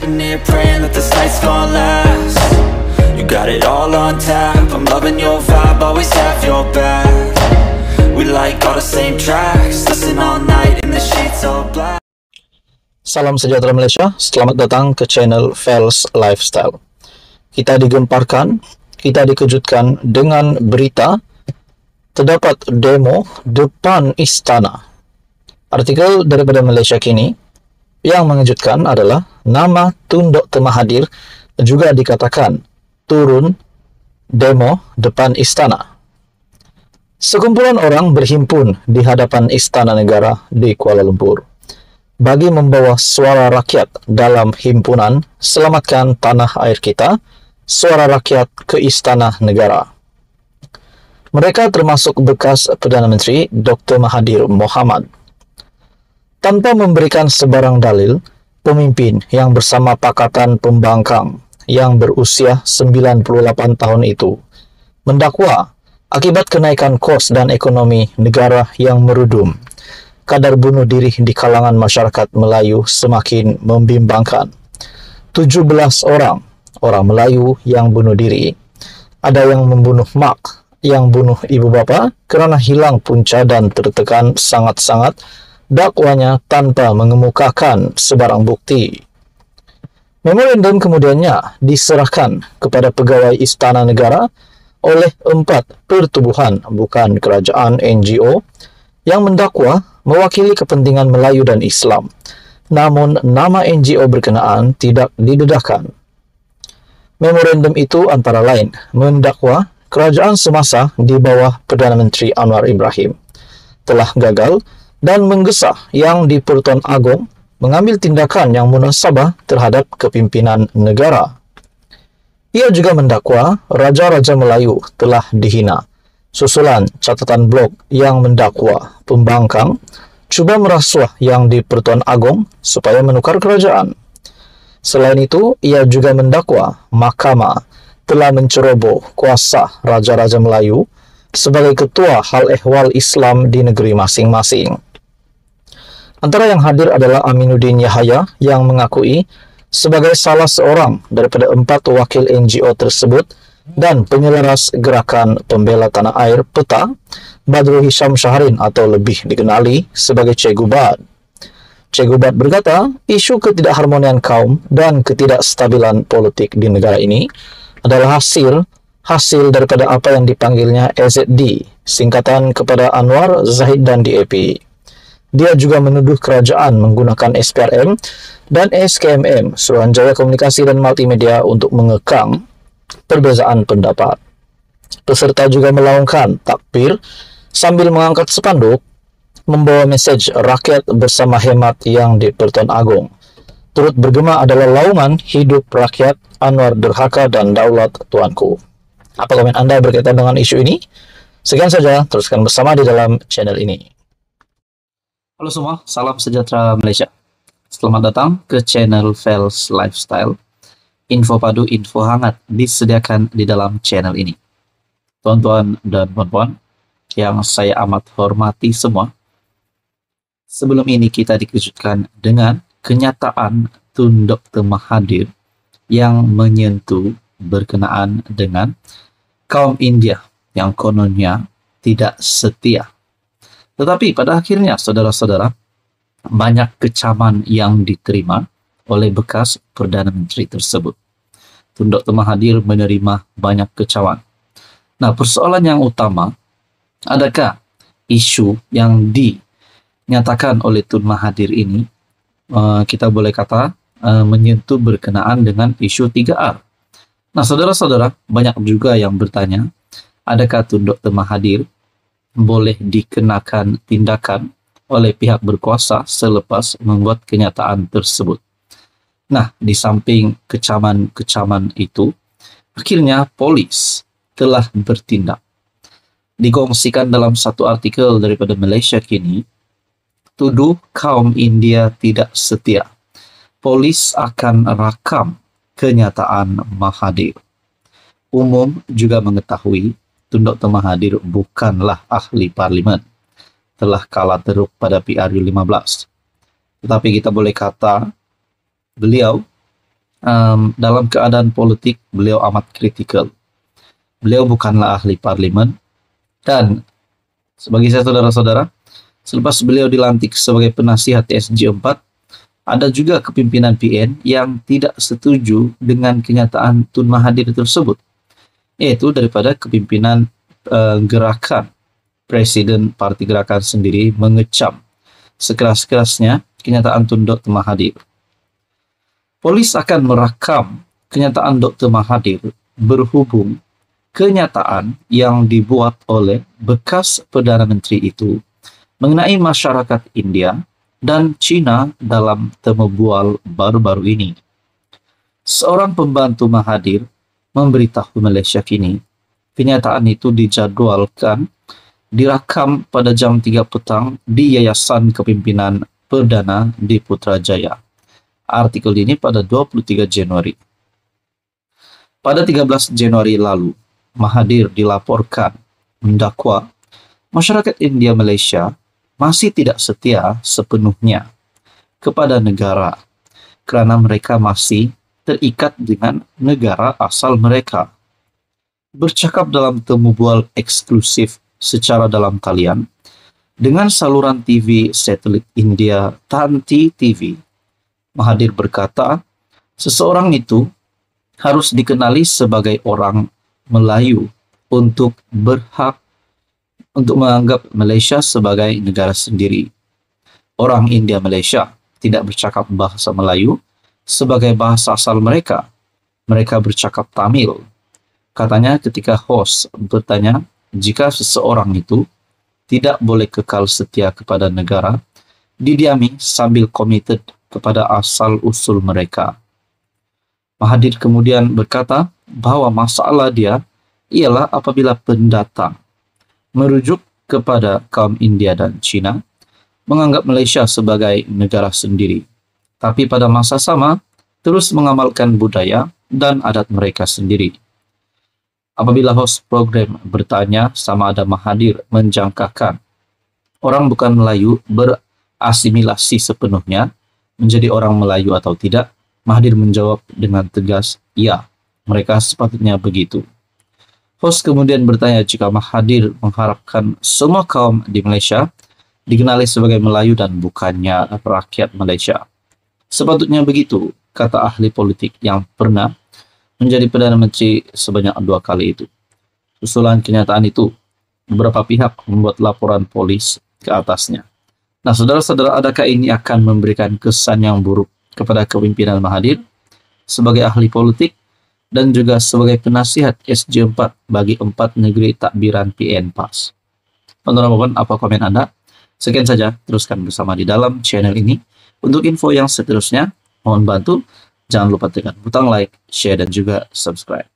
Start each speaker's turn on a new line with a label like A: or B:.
A: sitting here praying that this night's gonna last. You got it all on tap, I'm loving your vibe, always have your back. We like all the same tracks, listen all night in the sheets all black.
B: Salam sejahtera Malaysia, selamat datang ke channel Fels Lifestyle. Kita digemparkan, kita dikejutkan dengan berita terdapat demo depan istana. Artikel daripada Malaysia Kini yang mengejutkan adalah nama Tun Dr. Mahathir juga dikatakan turun demo depan istana. Sekumpulan orang berhimpun di hadapan Istana Negara di Kuala Lumpur bagi membawa suara rakyat dalam himpunan Selamatkan Tanah Air Kita, Suara Rakyat ke Istana Negara. Mereka termasuk bekas Perdana Menteri Dr. Mahathir Mohamad. Tanpa memberikan sebarang dalil, pemimpin yang bersama Pakatan Pembangkang yang berusia 98 tahun itu mendakwa akibat kenaikan kos dan ekonomi negara yang merudum, kadar bunuh diri di kalangan masyarakat Melayu semakin membimbangkan. 17 orang Melayu yang bunuh diri. Ada yang membunuh mak, yang bunuh ibu bapa kerana hilang punca dan tertekan sangat-sangat, dakwanya tanpa mengemukakan sebarang bukti. Memorandum kemudiannya diserahkan kepada pegawai Istana Negara oleh 4 pertubuhan bukan kerajaan NGO yang mendakwa mewakili kepentingan Melayu dan Islam. Namun nama NGO berkenaan tidak didedahkan. Memorandum itu antara lain mendakwa kerajaan semasa di bawah Perdana Menteri Anwar Ibrahim telah gagal dan menggesa yang di-Pertuan Agong mengambil tindakan yang munasabah terhadap kepimpinan negara. Ia juga mendakwa Raja-Raja Melayu telah dihina, susulan catatan blog yang mendakwa pembangkang cuba merasuah yang di-Pertuan Agong supaya menukar kerajaan. Selain itu, ia juga mendakwa mahkamah telah menceroboh kuasa Raja-Raja Melayu sebagai ketua hal ehwal Islam di negeri masing-masing. Antara yang hadir adalah Aminuddin Yahaya yang mengakui sebagai salah seorang daripada 4 wakil NGO tersebut dan penyelaras gerakan pembela tanah air PETA, Badrul Hisham Shahrin atau lebih dikenali sebagai Cikgu Bad. Cikgu Bad berkata, isu ketidakharmonian kaum dan ketidakstabilan politik di negara ini adalah hasil daripada apa yang dipanggilnya AZD, singkatan kepada Anwar, Zahid dan DAP. Dia juga menuduh kerajaan menggunakan SPRM dan SKMM, Suruhanjaya Komunikasi dan Multimedia, untuk mengekang perbezaan pendapat. Peserta juga melaungkan takbir sambil mengangkat spanduk membawa mesej rakyat bersama hemat yang di Pertuan Agong. Turut bergema adalah laungan hidup rakyat, Anwar derhaka dan daulat tuanku. Apa komen Anda berkaitan dengan isu ini? Sekian saja, teruskan bersama di dalam channel ini. Halo semua, salam sejahtera Malaysia. Selamat datang ke channel Fels Lifestyle. Info padu, info hangat disediakan di dalam channel ini. Tuan-tuan dan puan-puan yang saya amat hormati semua, sebelum ini kita dikejutkan dengan kenyataan Tun Dr. Mahathir yang menyentuh berkenaan dengan kaum India yang kononnya tidak setia. Tetapi pada akhirnya, saudara-saudara, banyak kecaman yang diterima oleh bekas Perdana Menteri tersebut. Tun Dr. Mahathir menerima banyak kecaman. Nah, persoalan yang utama, adakah isu yang dinyatakan oleh Tun Mahathir ini, kita boleh kata, menyentuh berkenaan dengan isu 3R. Nah, saudara-saudara, banyak juga yang bertanya, adakah Tun Dr. Mahathir boleh dikenakan tindakan oleh pihak berkuasa selepas membuat kenyataan tersebut. Nah, di samping kecaman-kecaman itu, akhirnya polis telah bertindak. Dikongsikan dalam satu artikel daripada Malaysia Kini, tuduh kaum India tidak setia. Polis akan rakam kenyataan Mahathir. Umum juga mengetahui Tun Dr. Mahathir bukanlah ahli parlimen, telah kalah teruk pada PRU 15. Tetapi kita boleh kata beliau dalam keadaan politik beliau amat kritikal. Beliau bukanlah ahli parlimen, dan sebagai saya saudara-saudara, selepas beliau dilantik sebagai penasihat SG4, ada juga kepimpinan PN yang tidak setuju dengan kenyataan Tun Mahathir tersebut, yaitu daripada kepimpinan gerakan. Presiden Parti Gerakan sendiri mengecam sekeras-kerasnya kenyataan Tun Dr. Mahathir. Polis akan merakam kenyataan Dr. Mahathir berhubung kenyataan yang dibuat oleh bekas Perdana Menteri itu mengenai masyarakat India dan Cina dalam temu bual baru-baru ini. Seorang pembantu Mahathir memberitahu Malaysia kini, kenyataan itu dijadwalkan direkam pada jam 3 petang di Yayasan Kepimpinan Perdana di Putrajaya. Artikel ini pada 23 Januari. Pada 13 Januari lalu, Mahathir dilaporkan mendakwa masyarakat India Malaysia masih tidak setia sepenuhnya kepada negara kerana mereka masih terikat dengan negara asal mereka. Bercakap dalam temu bual eksklusif secara dalam talian dengan saluran TV satelit India Tanti TV, Mahathir berkata, seseorang itu harus dikenali sebagai orang Melayu untuk berhak untuk menganggap Malaysia sebagai negara sendiri. Orang India Malaysia tidak bercakap bahasa Melayu sebagai bahasa asal mereka. Mereka bercakap Tamil. Katanya ketika host bertanya jika seseorang itu tidak boleh kekal setia kepada negara, didiami sambil komited kepada asal-usul mereka. Mahathir kemudian berkata bahwa masalah dia ialah apabila pendatang merujuk kepada kaum India dan Cina menganggap Malaysia sebagai negara sendiri, tapi pada masa sama terus mengamalkan budaya dan adat mereka sendiri. Apabila host program bertanya sama ada Mahathir menjangkakan orang bukan Melayu berasimilasi sepenuhnya menjadi orang Melayu atau tidak, Mahathir menjawab dengan tegas, ya, mereka sepatutnya begitu. Host kemudian bertanya jika Mahathir mengharapkan semua kaum di Malaysia dikenali sebagai Melayu dan bukannya rakyat Malaysia. Sepatutnya begitu, kata ahli politik yang pernah menjadi Perdana Menteri sebanyak 2 kali itu. Susulan kenyataan itu, beberapa pihak membuat laporan polis ke atasnya. Nah, saudara-saudara, adakah ini akan memberikan kesan yang buruk kepada kepimpinan Mahathir sebagai ahli politik dan juga sebagai penasihat SG4 bagi 4 negeri takbiran PN PAS? Teman-teman, apa komen Anda? Sekian saja, teruskan bersama di dalam channel ini. Untuk info yang seterusnya, mohon bantu jangan lupa tekan butang like, share, dan juga subscribe.